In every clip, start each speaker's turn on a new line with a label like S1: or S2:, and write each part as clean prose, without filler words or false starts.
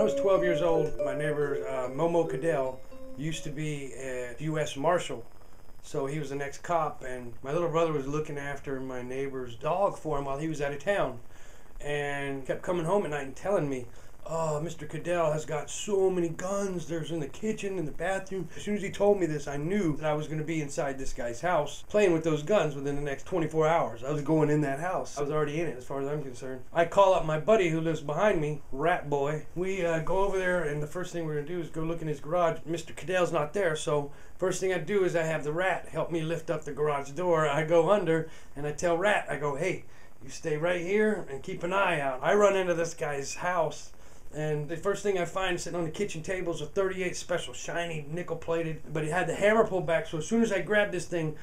S1: was 12 years old, my neighbor Momo Cadell used to be a U.S. Marshal. So he was an ex-cop, and my little brother was looking after my neighbor's dog for him while he was out of town. And kept coming home at night and telling me, "Oh, Mr. Cadell has got so many guns. There's in the kitchen, in the bathroom." As soon as he told me this, I knew that I was going to be inside this guy's house playing with those guns within the next 24 hours. I was going in that house. I was already in it as far as I'm concerned. I call up my buddy who lives behind me, Rat Boy. We go over there, and the first thing we're going to do is go look in his garage. Mr. Cadell's not there, so first thing I do is I have the Rat help me lift up the garage door. I go under, and I tell Rat, I go, "Hey, you stay right here and keep an eye out." I run into this guy's house, and the first thing I find sitting on the kitchen table is a 38 special, shiny, nickel-plated, but he had the hammer pulled back, so as soon as I grabbed this thing,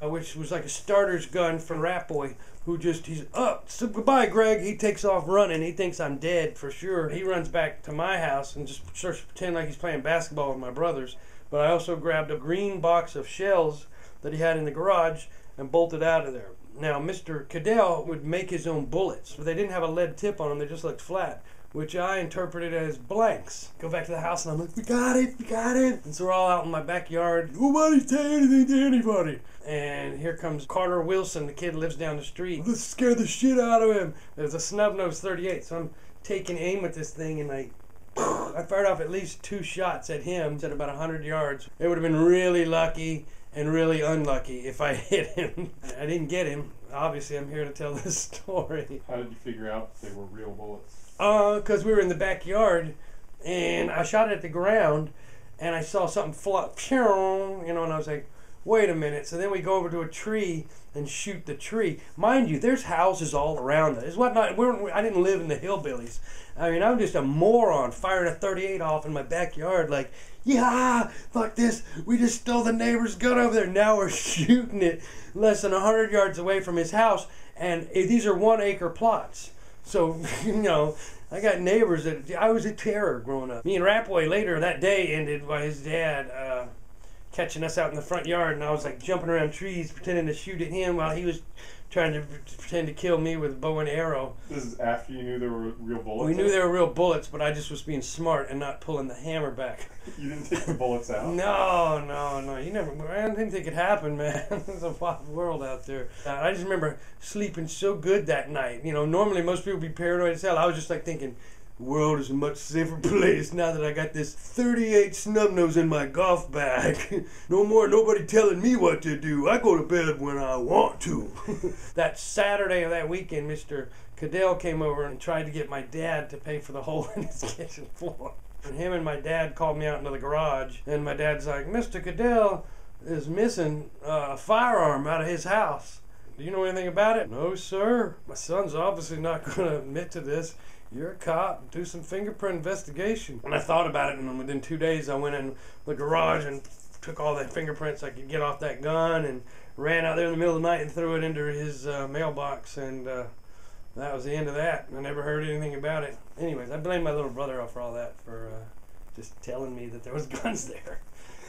S1: which was like a starter's gun for Rat Boy, who just, he's up, so goodbye, Greg. He takes off running. He thinks I'm dead for sure. He runs back to my house and just starts to pretend like he's playing basketball with my brothers. But I also grabbed a green box of shells that he had in the garage and bolted out of there. Now, Mr. Cadell would make his own bullets, but they didn't have a lead tip on them. They just looked flat, which I interpreted as blanks. Go back to the house, and I'm like, "We got it, we got it." And so we're all out in my backyard. Nobody say anything to anybody. And here comes Carter Wilson, the kid lives down the street. Let's scare the shit out of him. There's a snub-nosed 38, so I'm taking aim at this thing, and I fired off at least 2 shots at him at about 100 yards. It would have been really lucky and really unlucky if I hit him. I didn't get him. Obviously, I'm here to tell this story.
S2: How did you figure out they were real bullets?
S1: Because we were in the backyard, and I shot it at the ground, and I saw something fly, and I was like, wait a minute. So then we go over to a tree and shoot the tree. Mind you, there's houses all around us. I didn't live in the hillbillies. I mean, I'm just a moron firing a 38 off in my backyard like, yeah, fuck this. We just stole the neighbor's gun over there. Now we're shooting it less than 100 yards away from his house, and these are 1-acre plots. So, I got neighbors that, I was a terror growing up. Me and Rat Boy later that day ended by his dad catching us out in the front yard, and I was like jumping around trees pretending to shoot at him while he was trying to pretend to kill me with a bow and arrow.
S2: This is after you knew there were real bullets?
S1: We knew there were real bullets, but I just was being smart and not pulling the hammer back.
S2: You didn't take the bullets out?
S1: No. You never. I didn't think it happened, man. There's a wild world out there. I just remember sleeping so good that night. Normally most people be paranoid as hell. I was just like thinking, the world is a much safer place now that I got this 38 snub-nose in my golf bag. No more nobody telling me what to do. I go to bed when I want to. That Saturday of that weekend, Mr. Cadell came over and tried to get my dad to pay for the hole in his kitchen floor. And him and my dad called me out into the garage, and my dad's like, "Mr. Cadell is missing a firearm out of his house. Do you know anything about it?" "No, sir. My son's obviously not going to admit to this. You're a cop. Do some fingerprint investigation." And I thought about it, and within 2 days I went in the garage and took all the fingerprints I could get off that gun and ran out there in the middle of the night and threw it into his mailbox, and that was the end of that. I never heard anything about it. Anyways, I blame my little brother for all that, for just telling me that there was guns there.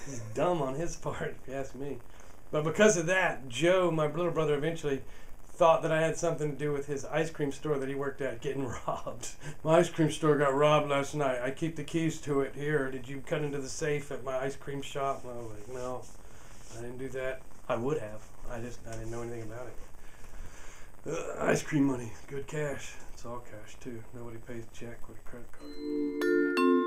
S1: It's dumb on his part, if you ask me. But because of that, Joe, my little brother, eventually thought that I had something to do with his ice cream store that he worked at getting robbed. My ice cream store got robbed last night. I keep the keys to it here. Did you cut into the safe at my ice cream shop? And I was like, no, I didn't do that. I would have. I didn't know anything about it. Ice cream money, good cash. It's all cash too. Nobody pays check with a credit card.